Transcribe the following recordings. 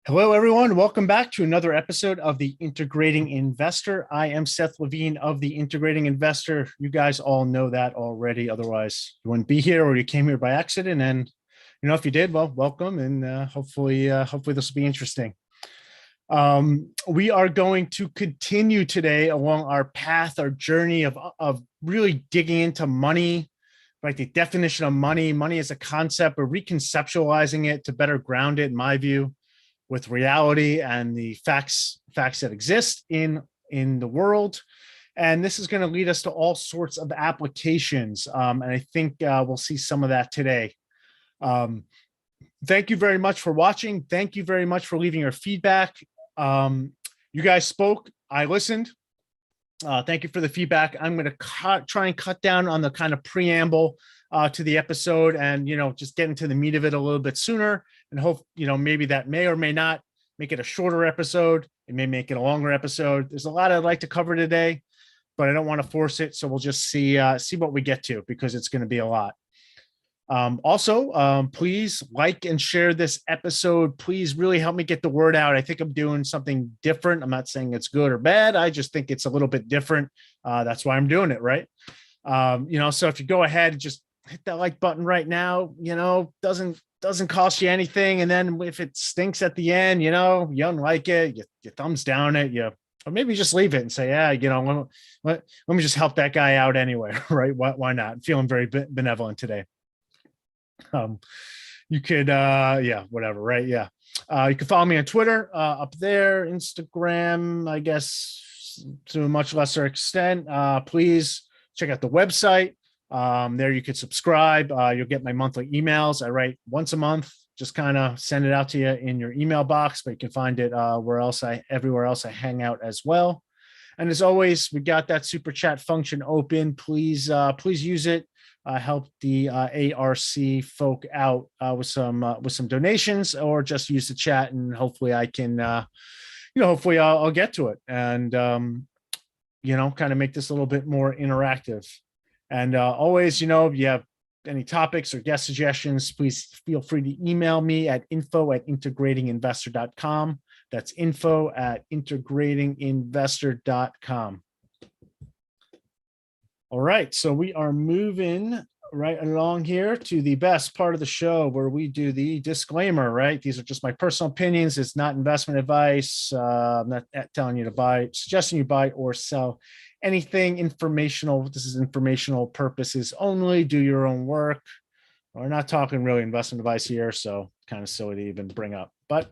Hello, everyone. Welcome back to another episode of the Integrating Investor. I am Seth Levine of the Integrating Investor. You guys all know that already. Otherwise, you wouldn't be here, or you came here by accident. And if you did, well, welcome, and hopefully this will be interesting. We are going to continue today along our path, our journey of really digging into money, right? The definition of money. Money as a concept. We're reconceptualizing it to better ground it, in my view, with reality and the facts that exist in the world. And this is going to lead us to all sorts of applications. And I think we'll see some of that today. Thank you very much for watching. Thank you very much for leaving your feedback. You guys spoke. I listened. Thank you for the feedback. I'm going to try and cut down on the kind of preamble to the episode and, just get into the meat of it a little bit sooner, and hope, maybe that may or may not make it a shorter episode. It may make it a longer episode. There's a lot I'd like to cover today, but I don't want to force it. So we'll just see what we get to, because it's going to be a lot. Also, please like and share this episode. Please really help me get the word out. I think I'm doing something different. I'm not saying it's good or bad. I just think it's a little bit different. That's why I'm doing it, right? So if you go ahead and just hit that like button right now, doesn't cost you anything. And then if it stinks at the end, you don't like it, you thumbs down it, or maybe just leave it and say, let me just help that guy out anyway, right? Why not? I'm feeling very benevolent today. You could, whatever, right? Yeah. You can follow me on Twitter, up there, Instagram, I guess, to a much lesser extent. Please check out the website. There you could subscribe. You'll get my monthly emails. I write once a month, just kind of send it out to you in your email box, but you can find it everywhere else I hang out as well. And as always, we got that super chat function open. Please use it. Help the ARC folk out with some donations, or just use the chat, and hopefully I can, hopefully I'll get to it, and kind of make this a little bit more interactive. And always, if you have any topics or guest suggestions, please feel free to email me at info@integratinginvestor.com. That's info@integratinginvestor.com. All right, so we are moving right along here to the best part of the show, where we do the disclaimer, right? These are just my personal opinions. It's not investment advice. I'm not telling you to suggesting you buy or sell anything informational. This is informational purposes only. Do your own work. We're not talking really investment advice here, so kind of silly to even bring up. But,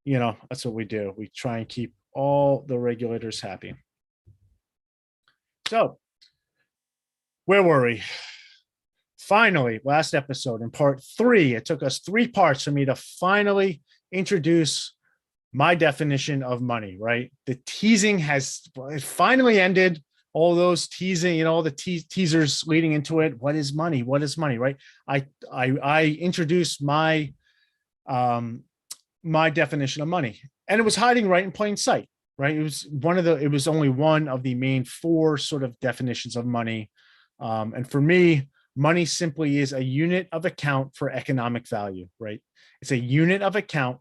that's what we do. We try and keep all the regulators happy. So, where were we? Finally, last episode in part 3, it took us 3 parts for me to finally introduce my definition of money, right? The teasing it finally ended. All those teasing, all the teasers leading into it. What is money? What is money, right? I introduced my definition of money, and it was hiding right in plain sight, right? It was only one of the main 4 sort of definitions of money. And for me, money simply is a unit of account for economic value, right? It's a unit of account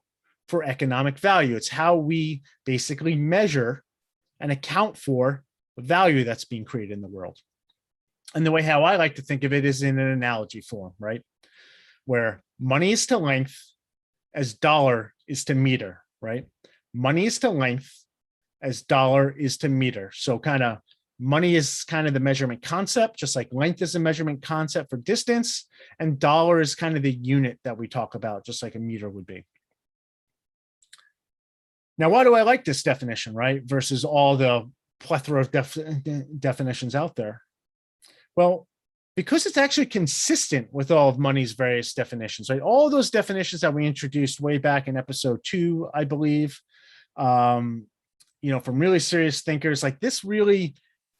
for economic value. It's how we basically measure and account for the value that's being created in the world. And the way how I like to think of it is in an analogy form, right? Where money is to length as dollar is to meter, right? Money is to length as dollar is to meter. So money is kind of the measurement concept, just like length is a measurement concept for distance, and dollar is kind of the unit that we talk about, just like a meter would be. Now, why do I like this definition, right? Versus all the plethora of definitions out there? Well, because it's actually consistent with all of money's various definitions, right? All those definitions that we introduced way back in episode 2, I believe, from really serious thinkers, like this really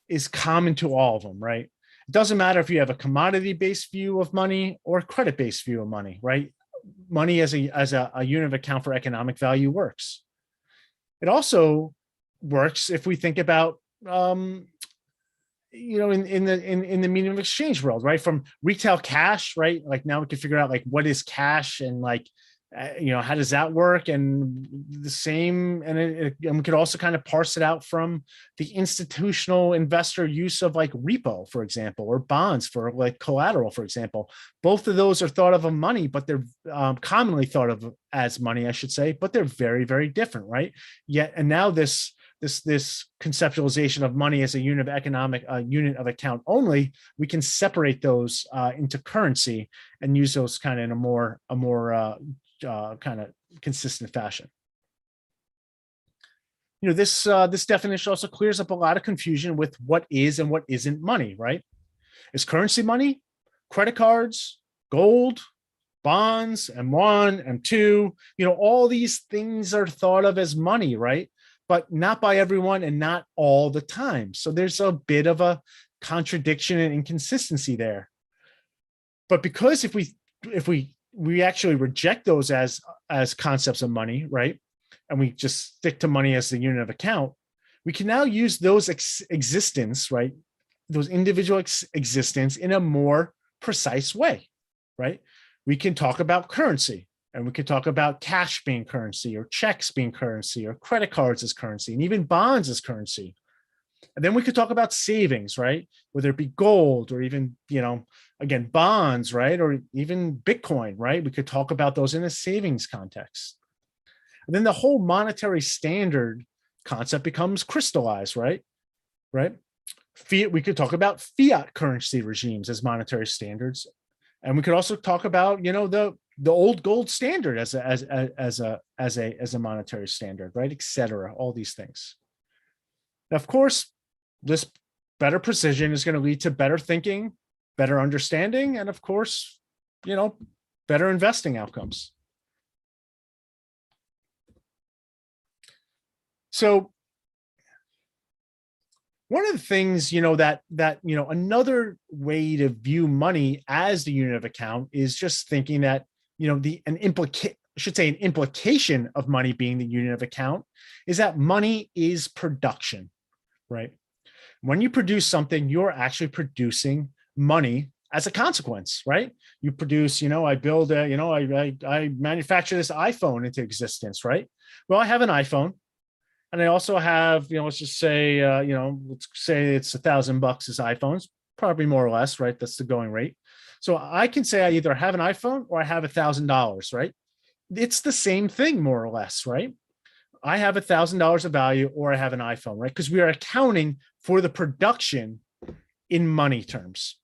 is common to all of them, right? It doesn't matter if you have a commodity-based view of money or a credit-based view of money, right? Money as a unit of account for economic value works. It also works if we think about, in the medium of exchange world, right? From retail cash, right? Like now we can figure out like what is cash, and like How does that work? And the same, and we could also kind of parse it out from the institutional investor use of like repo, for example, or bonds for like collateral, for example. Both of those are thought of as money, but they're commonly thought of as money, I should say, but they're very, very different, right? Yet, and now this conceptualization of money as a unit of economic unit of account only, we can separate those into currency and use those kind of in a more kind of consistent fashion. This definition also clears up a lot of confusion with what is and what isn't money, right? Is currency money? Credit cards, gold, bonds, M1, M2, all these things are thought of as money, right? But not by everyone and not all the time. So there's a bit of a contradiction and inconsistency there. But because if we actually reject those as concepts of money, right? And we just stick to money as the unit of account, we can now use those existence, right? Those individual existence in a more precise way, right? We can talk about currency, and we can talk about cash being currency, or checks being currency, or credit cards as currency, and even bonds as currency. And then we could talk about savings, right? Whether it be gold or even, again, bonds, right? Or even Bitcoin, right? We could talk about those in a savings context. And then the whole monetary standard concept becomes crystallized, right? Right? Fiat, we could talk about fiat currency regimes as monetary standards. And we could also talk about, the old gold standard as a monetary standard, right? Et cetera, all these things. Now, of course, this better precision is going to lead to better thinking, better understanding, and of course, better investing outcomes. So one of the things, that another way to view money as the unit of account is just thinking that, an implication of money being the unit of account is that money is production, right? When you produce something, you're actually producing money as a consequence, right? You produce, I build I manufacture this iPhone into existence, right? Well, I have an iPhone, and I also have, let's just say, let's say it's $1,000 this iPhone's, probably more or less, right? That's the going rate. So I can say I either have an iPhone or I have $1,000, right? It's the same thing, more or less, right? I have $1,000 of value or I have an iPhone, right? Because we are accounting for the production in money terms.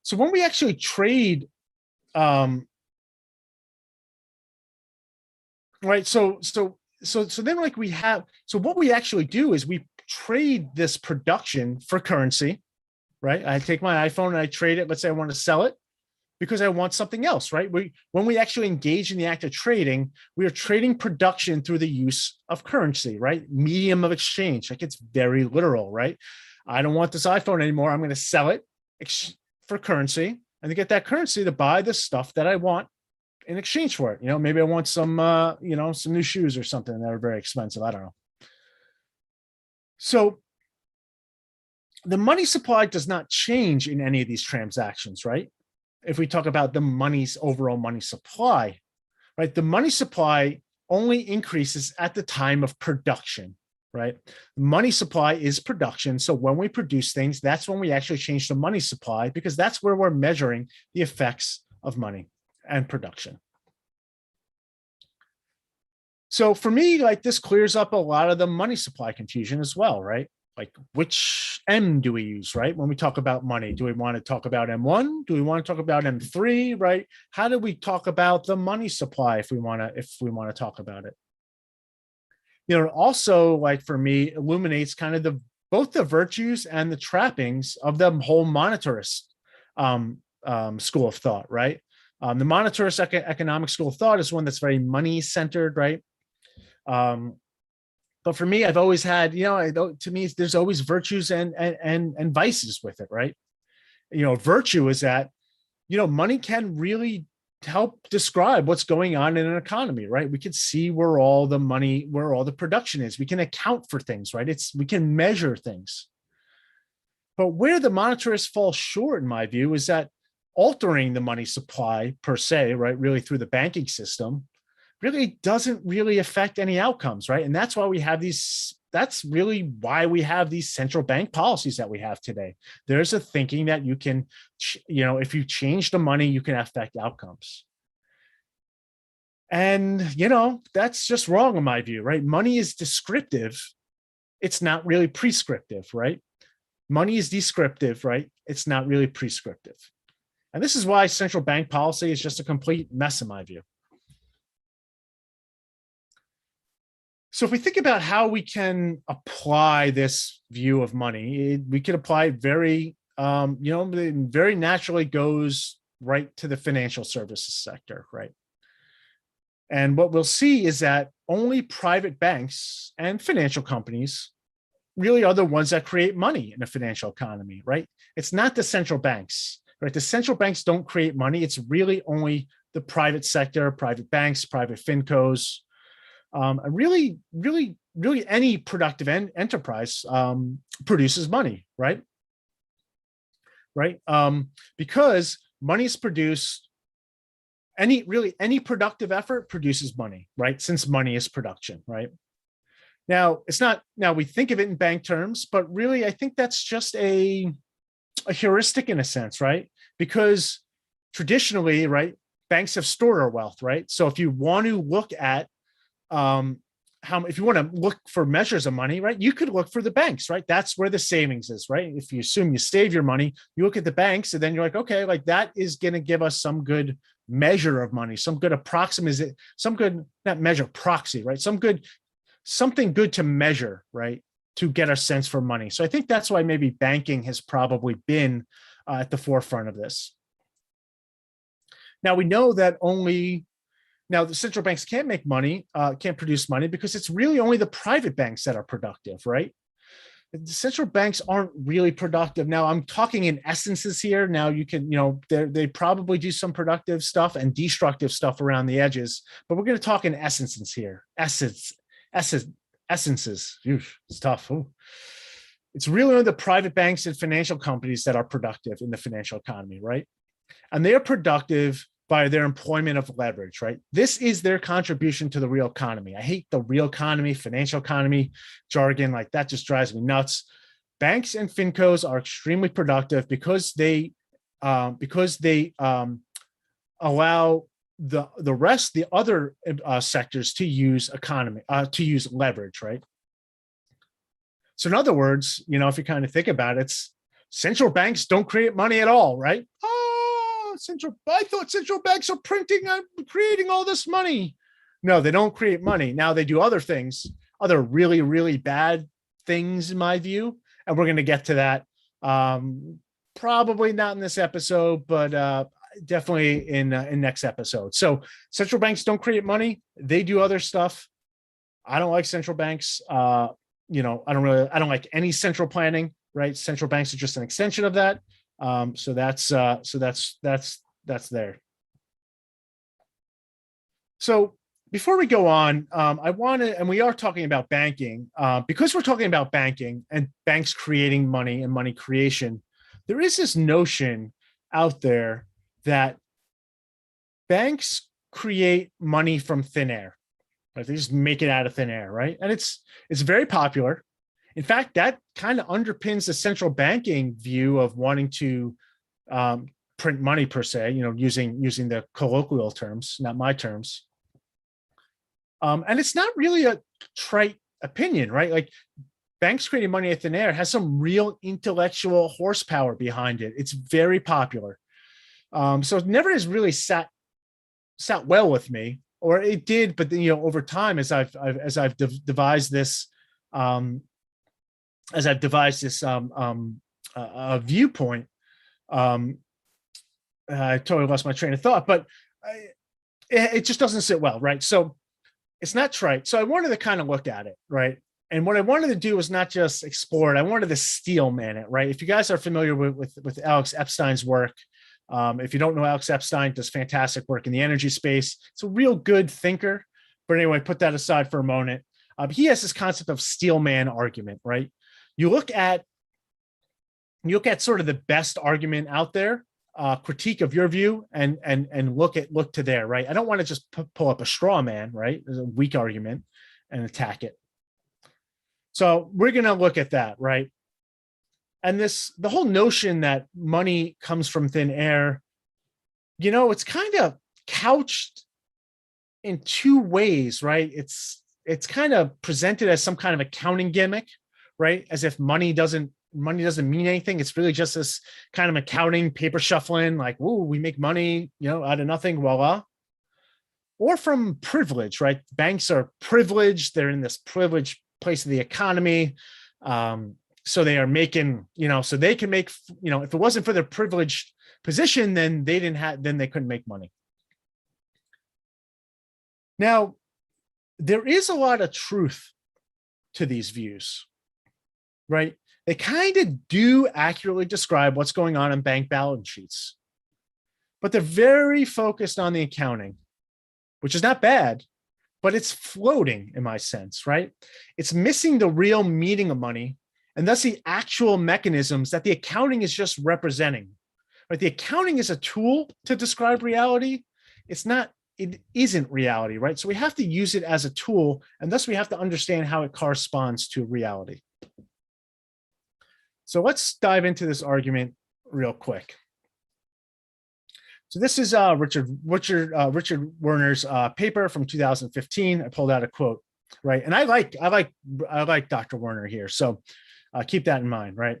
So when we actually trade, right? So then like we have, so what we actually do is we trade this production for currency, right? I take my iPhone and I trade it. Let's say I want to sell it because I want something else, right? When we actually engage in the act of trading, we are trading production through the use of currency, right? Medium of exchange. Like, it's very literal, right? I don't want this iPhone anymore. I'm going to sell it for currency, and to get that currency to buy the stuff that I want in exchange for it. Maybe I want some new shoes or something that are very expensive. I don't know. So the money supply does not change in any of these transactions, right? If we talk about the money's overall money supply, right? The money supply only increases at the time of production, right? Money supply is production. So when we produce things, that's when we actually change the money supply, because that's where we're measuring the effects of money and production. So for me, like, this clears up a lot of the money supply confusion as well, right? Like, which M do we use, right? When we talk about money, do we want to talk about M1? Do we want to talk about M3, right? How do we talk about the money supply if we want to talk about it? Also, like, for me, illuminates kind of both the virtues and the trappings of the whole monetarist school of thought, right? The monetarist economic school of thought is one that's very money centered, right? But for me, I've always had, to me, there's always virtues and vices with it, right? Virtue is that, money can really help describe what's going on in an economy, right? We can see where all the production is. We can account for things, right? We can measure things. But where the monetarists fall short, in my view, is that altering the money supply per se, right, really through the banking system, really doesn't really affect any outcomes, right? And that's why we have these, that's really why we have these central bank policies that we have today. There's a thinking that you can, if you change the money, you can affect outcomes. And, that's just wrong in my view, right? Money is descriptive. It's not really prescriptive, right? Money is descriptive, right? It's not really prescriptive. And this is why central bank policy is just a complete mess in my view. So if we think about how we can apply this view of money, we can apply it very naturally goes right to the financial services sector, right? And what we'll see is that only private banks and financial companies really are the ones that create money in a financial economy, right? It's not the central banks, right? The central banks don't create money. It's really only the private sector, private banks, private fincos, really any productive enterprise produces money, right? Right? Because money is produced, any productive effort produces money, right? Since money is production, right? Now, it's not, now we think of it in bank terms, but really I think that's just a heuristic in a sense, right? Because traditionally, right, banks have stored our wealth, right? So if you want to look at if you want to look for measures of money, right, you could look for the banks, right? That's where the savings is, right? If you assume you save your money, you look at the banks and then you're like, okay, like that is going to give us some good measure of money, some good approximate, some good, not measure, proxy, right? Something good to measure, right? To get a sense for money. So I think that's why maybe banking has probably been at the forefront of this. Now we know that now the central banks can't make money, can't produce money because it's really only the private banks that are productive, right? The central banks aren't really productive. Now I'm talking in essences here. Now you can, they probably do some productive stuff and destructive stuff around the edges, but we're going to talk in essences here. Essences. It's tough. Ooh. It's really only the private banks and financial companies that are productive in the financial economy, right? And they are productive by their employment of leverage, right? This is their contribution to the real economy. I hate the real economy, financial economy jargon, like that just drives me nuts. Banks and fincos are extremely productive because they allow the other sectors to use leverage, right? So in other words, if you kind of think about it, central banks don't create money at all, right? I thought central banks are creating all this money. No, they don't create money. Now they do other things, other really, really bad things in my view. And we're going to get to that. Probably not in this episode, but definitely in next episode. So central banks don't create money. They do other stuff. I don't like central banks. I don't like any central planning, right? Central banks are just an extension of that. So that's there. So before we go on, I want to, and we are talking about banking, because we're talking about banking and banks creating money and money creation, there is this notion out there that banks create money from thin air. Like they just make it out of thin air, right? And it's very popular. In fact, that kind of underpins the central banking view of wanting to print money per se, using the colloquial terms, not my terms. And it's not really a trite opinion, right? Like banks creating money at thin air has some real intellectual horsepower behind it. It's very popular. So it never has really sat well with me, or it did, but then, over time, as I've devised this, viewpoint, I totally lost my train of thought, but it just doesn't sit well, right? So it's not trite. So I wanted to kind of look at it, right? And what I wanted to do was not just explore it. I wanted to steel man it, right? If you guys are familiar with Alex Epstein's work, if you don't know, Alex Epstein does fantastic work in the energy space. It's a real good thinker. But anyway, put that aside for a moment. He has this concept of steel man argument, right? You look at sort of the best argument out there critique of your view and look to there, right? I don't want to just pull up a straw man, right? There's a weak argument and attack it. So we're going to look at that, right? And the whole notion that money comes from thin air, it's kind of couched in two ways, right? It's kind of presented as some kind of accounting gimmick, right? As if money doesn't mean anything. It's really just this kind of accounting paper shuffling, like, "Ooh, we make money, out of nothing, voila." Or from privilege, right? Banks are privileged. They're in this privileged place of the economy. So they are making, so they can make, if it wasn't for their privileged position, then they couldn't make money. Now, there is a lot of truth to these views, right? They kind of do accurately describe what's going on in bank balance sheets, but they're very focused on the accounting, which is not bad, but it's floating in my sense, right? It's missing the real meaning of money and thus the actual mechanisms that the accounting is just representing, right? The accounting is a tool to describe reality. It isn't reality, right? So we have to use it as a tool, and thus we have to understand how it corresponds to reality. So let's dive into this argument real quick. So this is Richard Werner's paper from 2015. I pulled out a quote, right? And I like Dr. Werner here, so keep that in mind, right?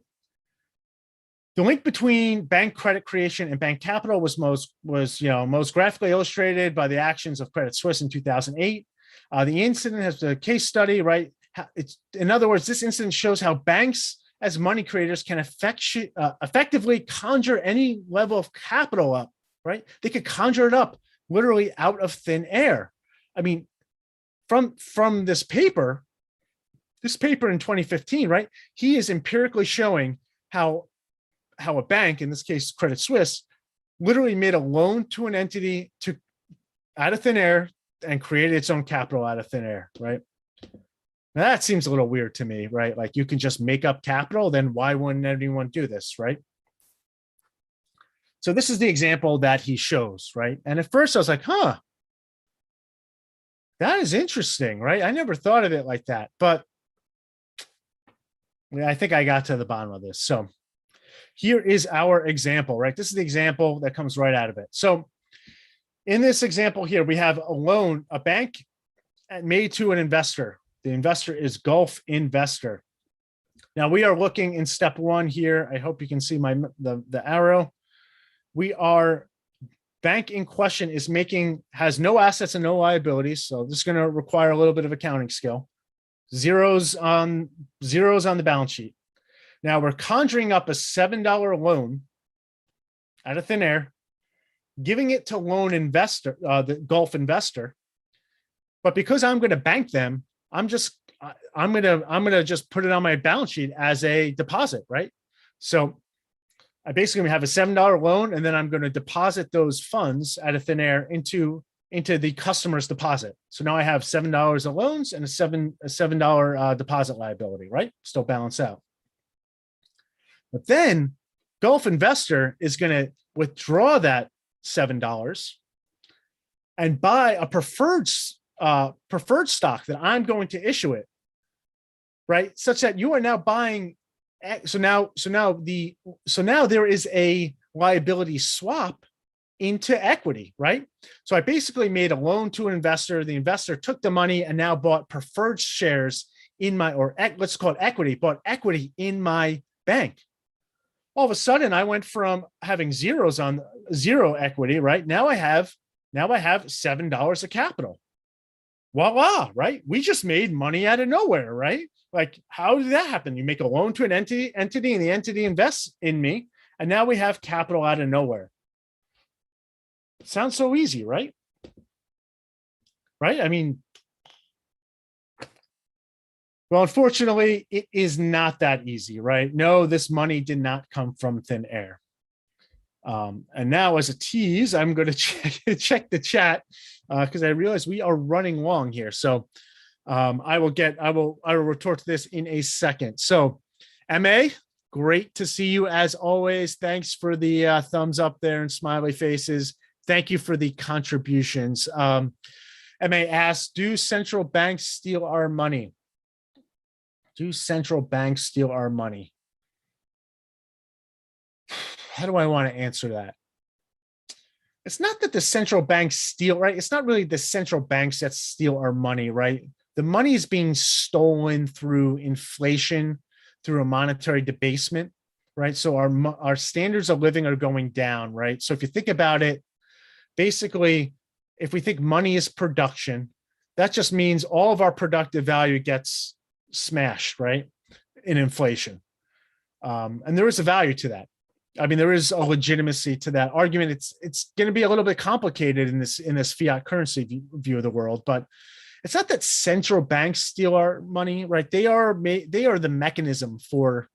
The link between bank credit creation and bank capital was most graphically illustrated by the actions of Credit Suisse in 2008. The incident has a case study, right? In other words, this incident shows how banks as money creators can effectively conjure any level of capital up, right? They could conjure it up literally out of thin air. I mean, from this paper in 2015, right? He is empirically showing how a bank, in this case, Credit Suisse, literally made a loan to an entity out of thin air and created its own capital out of thin air, right? Now, that seems a little weird to me, right? Like, you can just make up capital, then why wouldn't anyone do this, right? So this is the example that he shows, right? And at first I was like, that is interesting, right? I never thought of it like that, but I think I got to the bottom of this. So here is our example, right? This is the example that comes right out of it. So in this example here, we have a loan, a bank made to an investor. The investor is Gulf Investor. Now we are looking in step one here. I hope you can see the arrow. Bank in question has no assets and no liabilities. So this is going to require a little bit of accounting skill. Zeros on the balance sheet. Now we're conjuring up a $7 loan out of thin air, giving it to loan investor, the Gulf Investor. But because I'm going to bank them, I'm going to just put it on my balance sheet as a deposit, right? So I basically have a $7 loan, and then I'm going to deposit those funds out of thin air into the customer's deposit. So now I have $7 of loans and a $7 deposit liability, right? Still balance out. But then Gulf Investor is going to withdraw that $7 and buy a preferred stock that I'm going to issue it, right? Such that you are now buying. So now there is a liability swap into equity, right? So I basically made a loan to an investor. The investor took the money and now bought preferred shares let's call it equity, bought equity in my bank. All of a sudden, I went from having zero equity, right? Now I have $7 of capital. Voila, right? We just made money out of nowhere, right? Like, how did that happen? You make a loan to an entity, and the entity invests in me, and now we have capital out of nowhere. Sounds so easy, right? Right? I mean, well, unfortunately, it is not that easy, right? No, this money did not come from thin air. And now, as a tease, I'm going to check the chat because I realize we are running long here. So I will retort to this in a second. So, MA, Great to see you as always. Thanks for the thumbs up there and smiley faces. Thank you for the contributions. MA asks, do central banks steal our money? Do central banks steal our money? How do I want to answer that? It's not that the central banks steal, right? It's not really the central banks that steal our money, right? The money is being stolen through inflation, through a monetary debasement, right? So our standards of living are going down, right? So if you think about it, basically, if we think money is production, that just means all of our productive value gets smashed, right? In inflation. And there is a value to that. I mean, there is a legitimacy to that argument. It's going to be a little bit complicated in this fiat currency view of the world, but it's not that central banks steal our money, right? They are the mechanism for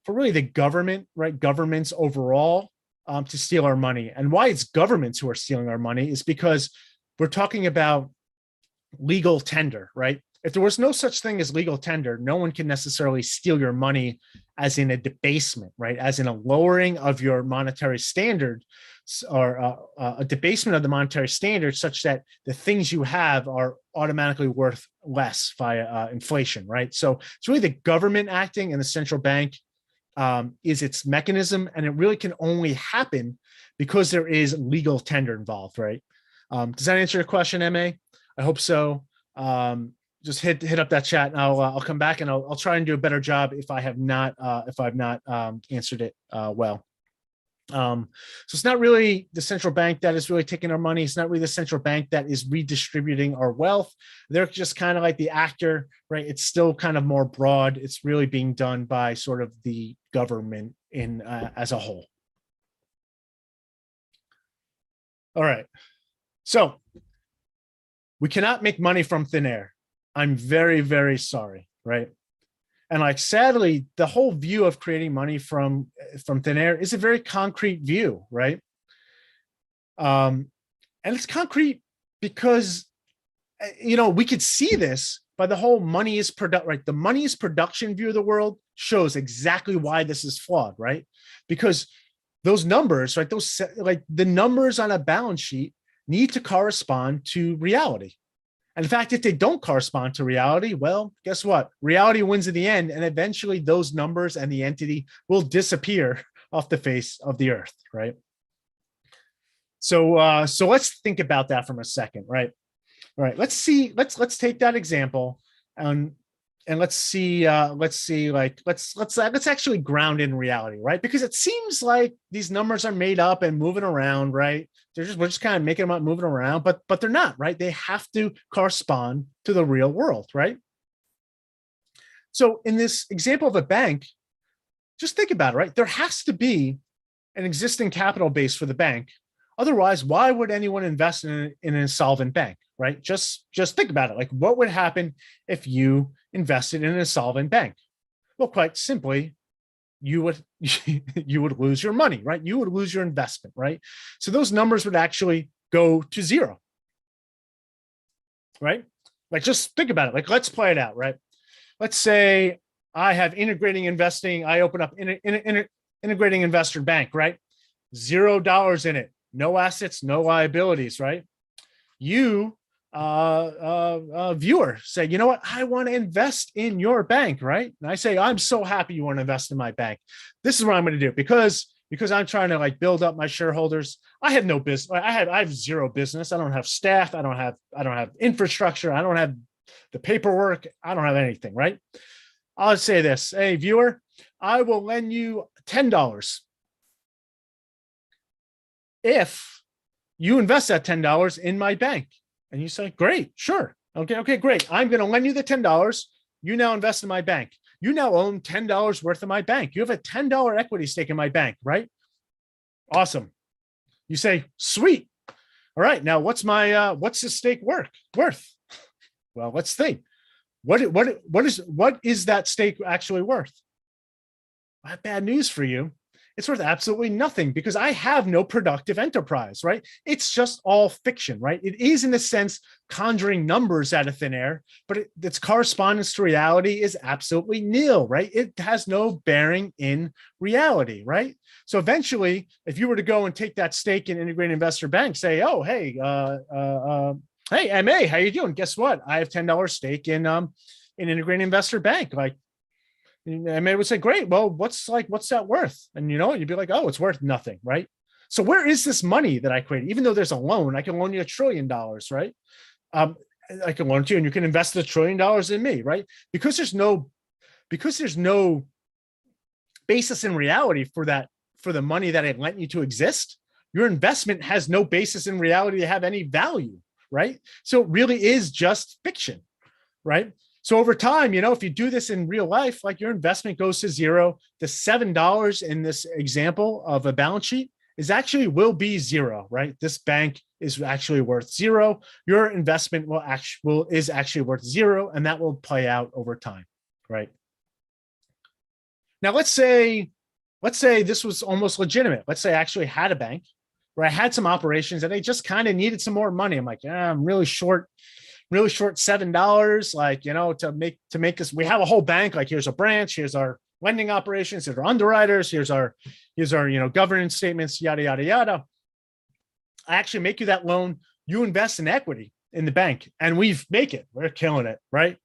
really the government, right? Governments overall to steal our money. And why it's governments who are stealing our money is because we're talking about legal tender, right? If there was no such thing as legal tender, no one can necessarily steal your money as in a debasement, right? As in a lowering of your monetary standard or a debasement of the monetary standard such that the things you have are automatically worth less via inflation, right? So it's really the government acting, and the central bank is its mechanism, and it really can only happen because there is legal tender involved, right? Does that answer your question, MA? I hope so. Just hit up that chat, and I'll come back, and I'll try and do a better job if I've not answered it well. So it's not really the central bank that is really taking our money. It's not really the central bank that is redistributing our wealth. They're just kind of like the actor, right? It's still kind of more broad. It's really being done by sort of the government in as a whole. All right. So we cannot make money from thin air. I'm very, very sorry, right? And like, sadly, the whole view of creating money from thin air is a very concrete view, right? And it's concrete because, we could see this by the whole money is product, right? The money is production view of the world shows exactly why this is flawed, right? Because those numbers, right? Those like the numbers on a balance sheet need to correspond to reality. And in fact, if they don't correspond to reality, well, guess what? Reality wins in the end, and eventually those numbers and the entity will disappear off the face of the earth, right? So let's think about that for a second, right? All right, let's take that example and let's actually ground in reality, right? Because it seems like these numbers are made up and moving around, right? We're just kind of making them up, moving around, but they're not, right? They have to correspond to the real world, right? So in this example of a bank, just think about it, right? There has to be an existing capital base for the bank. Otherwise, why would anyone invest in an insolvent bank, right? Just think about it. Like, what would happen if you invested in an insolvent bank? Well, quite simply, you would lose your money, right? You would lose your investment, right? So those numbers would actually go to zero, right? Like, just think about it. Like, let's play it out, right? Let's say I have integrating investing. I open up integrating investor bank, right? $0 in it, no assets, no liabilities, right? You viewer say, you know what, I want to invest in your bank, right? And I say, I'm so happy you want to invest in my bank. This is what I'm going to do because I'm trying to like build up my shareholders. I have no business. I have zero business. I don't have staff. I don't have infrastructure. I don't have the paperwork. I don't have anything, right? I'll say this, hey viewer, I will lend you $10 if you invest that $10 in my bank. And you say, great, sure. Okay, great. I'm going to lend you the $10. You now invest in my bank. You now own $10 worth of my bank. You have a $10 equity stake in my bank, right? Awesome. You say, sweet. All right, now what's the stake worth? Well, let's think. What is that stake actually worth? I have bad news for you. It's worth absolutely nothing because I have no productive enterprise, right? It's just all fiction, right? It is, in a sense, conjuring numbers out of thin air, but its correspondence to reality is absolutely nil, right? It has no bearing in reality, right? So eventually, if you were to go and take that stake in Integrated Investor Bank, say, oh, hey, MA, how you doing? Guess what? I have $10 stake in Integrated Investor Bank. Like, and they would say, great, well, what's that worth? And you'd be like, oh, it's worth nothing, right? So where is this money that I created? Even though there's a loan, I can loan you $1 trillion, right? I can loan to you and you can invest $1 trillion in me, right? Because there's no basis in reality for the money that I lent you to exist. Your investment has no basis in reality to have any value, right? So it really is just fiction, right? So over time, if you do this in real life, like your investment goes to zero, the $7 in this example of a balance sheet will be zero, right? This bank is actually worth zero. Your investment is actually worth zero, and that will play out over time, right? Now, let's say this was almost legitimate. Let's say I actually had a bank where I had some operations and they just kind of needed some more money. I'm like, I'm really short $7, like, to make this. We have a whole bank, like here's a branch, here's our lending operations, here's our underwriters, here's our governance statements, yada, yada, yada. I actually make you that loan. You invest in equity in the bank and we're killing it, right?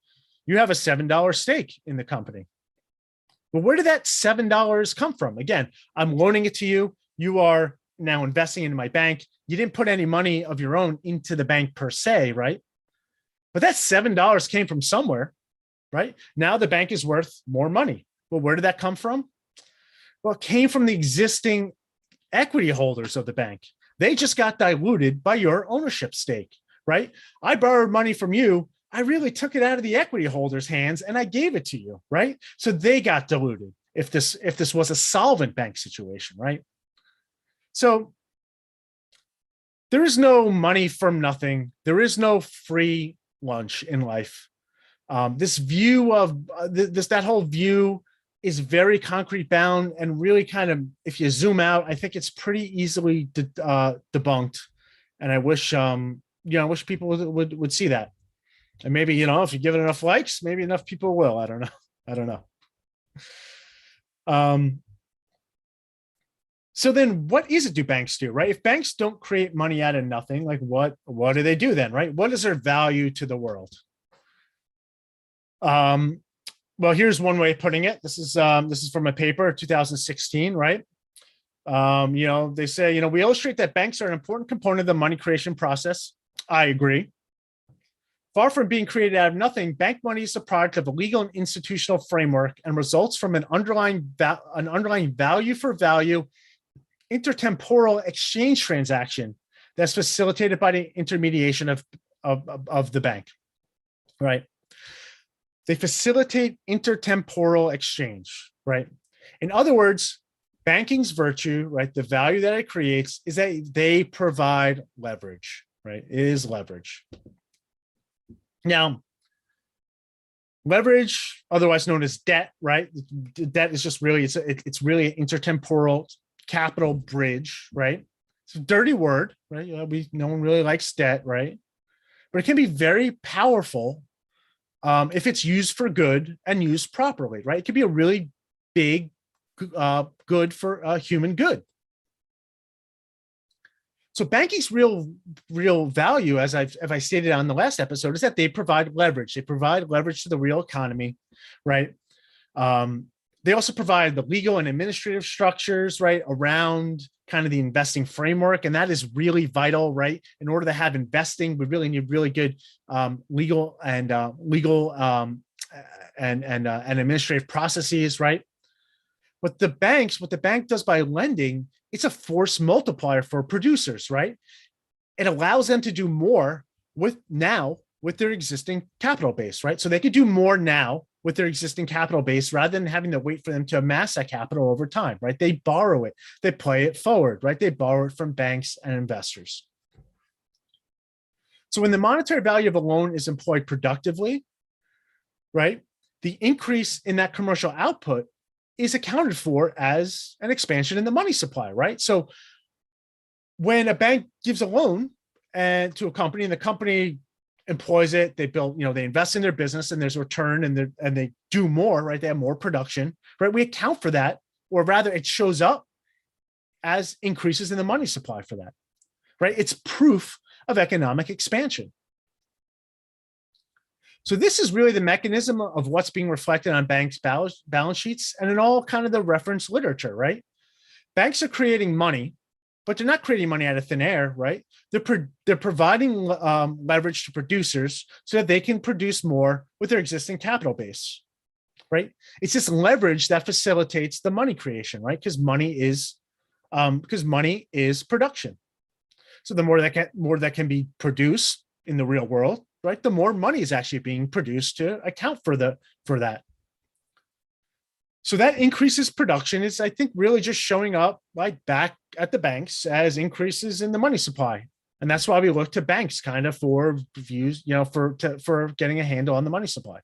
You have a $7 stake in the company. Well, where did that $7 come from? Again, I'm loaning it to you. You are now investing in my bank. You didn't put any money of your own into the bank per se, right? But that $7 came from somewhere, right? Now the bank is worth more money. Well, where did that come from? Well, it came from the existing equity holders of the bank. They just got diluted by your ownership stake, right? I borrowed money from you. I really took it out of the equity holders' hands and I gave it to you, right? So they got diluted if this was a solvent bank situation, right? So there is no money from nothing. There is no free lunch in life. This view of that whole view is very concrete bound and really kind of, if you zoom out, I think it's pretty easily debunked. And I wish people would see that. And maybe, if you give it enough likes, maybe enough people will. I don't know. So then what is it do banks do, right? If banks don't create money out of nothing, like what do they do then, right? What is their value to the world? Well, here's one way of putting it. This is from a paper, 2016, right? They say, we illustrate that banks are an important component of the money creation process. I agree. Far from being created out of nothing, bank money is the product of a legal and institutional framework and results from an underlying value for value intertemporal exchange transaction that's facilitated by the intermediation of the bank, right? They facilitate intertemporal exchange, right? In other words, banking's virtue, right? The value that it creates is that they provide leverage, right? It is leverage. Now, leverage, otherwise known as debt, right? Debt is just really, it's really an intertemporal capital bridge, right? It's a dirty word, right? No one really likes debt, right? But it can be very powerful if it's used for good and used properly, right? It could be a really big good for human good. So banking's real value, as I stated on the last episode, is that they provide leverage. They provide leverage to the real economy, right? They also provide the legal and administrative structures, right, around kind of the investing framework, and that is really vital, right? In order to have investing, we really need really good legal and administrative processes, right? What the bank does by lending, it's a force multiplier for producers, right? It allows them to do more with their existing capital base, right? So they could do more now with their existing capital base rather than having to wait for them to amass that capital over time, right? They borrow it, they play it forward, right? They borrow it from banks and investors. So when the monetary value of a loan is employed productively, right, the increase in that commercial output is accounted for as an expansion in the money supply, right? So when a bank gives a loan and to a company, and the company employs it, they build, they invest in their business, and there's a return, and they do more, right? They have more production, right? We account for that, or rather, it shows up as increases in the money supply for that, right? It's proof of economic expansion. So this is really the mechanism of what's being reflected on banks' balance sheets and in all kind of the reference literature, right? Banks are creating money, but they're not creating money out of thin air, right? They're providing leverage to producers so that they can produce more with their existing capital base, right? It's this leverage that facilitates the money creation, right? Because money is production. So the more that can be produced in the real world, right, the more money is actually being produced to account for that. So that increases production is, I think, really just showing up like back at the banks as increases in the money supply. And that's why we look to banks kind of for views, for getting a handle on the money supply.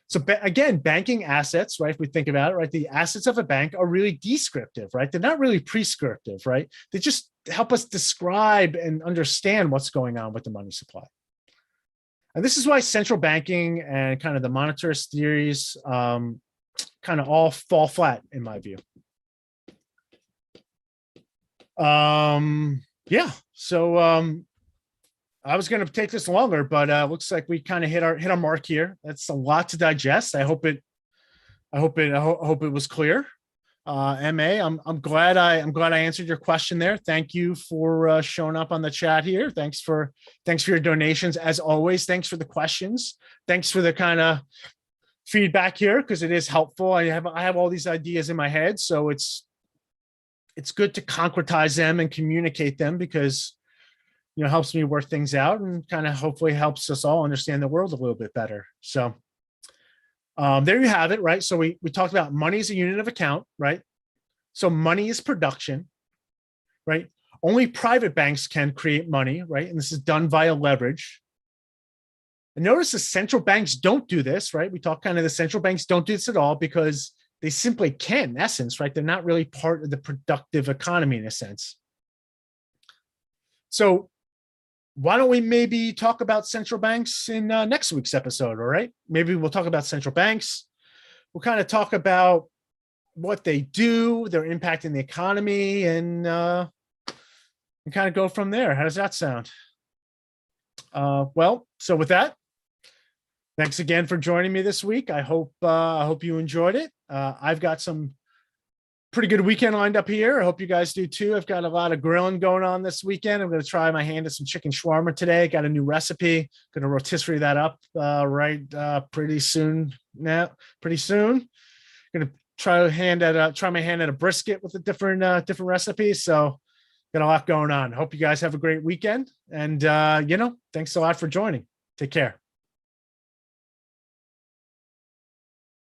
So again, banking assets, right? If we think about it, right, the assets of a bank are really descriptive, right? They're not really prescriptive, right? They just help us describe and understand what's going on with the money supply. And this is why central banking and kind of the monetarist theories kind of all fall flat, in my view. Yeah. So I was going to take this longer, but looks like we kind of hit our mark here. That's a lot to digest. I hope it was clear. MA, I'm glad I answered your question there. Thank you for showing up on the chat here. Thanks for your donations as always. Thanks for the questions. Thanks for the kind of feedback here, because it is helpful. I have all these ideas in my head, so it's good to concretize them and communicate them, because it helps me work things out and kind of hopefully helps us all understand the world a little bit better. So there you have it, right? So we talked about money as a unit of account, right? So money is production, right? Only private banks can create money, right? And this is done via leverage. And notice the central banks don't do this, right? We talk kind of the central banks don't do this at all because they simply can't, in essence, right? They're not really part of the productive economy in a sense. So why don't we maybe talk about central banks in next week's episode, all right? Maybe we'll talk about central banks. We'll kind of talk about what they do, their impact in the economy, and kind of go from there. How does that sound? Well, so with that, thanks again for joining me this week. I hope you enjoyed it. I've got some pretty good weekend lined up here. I hope you guys do too. I've got a lot of grilling going on this weekend. I'm going to try my hand at some chicken shawarma today. Got a new recipe. Going to rotisserie that up pretty soon. Pretty soon. Going to try my hand at a brisket with a different recipe. So got a lot going on. Hope you guys have a great weekend. And thanks a lot for joining. Take care.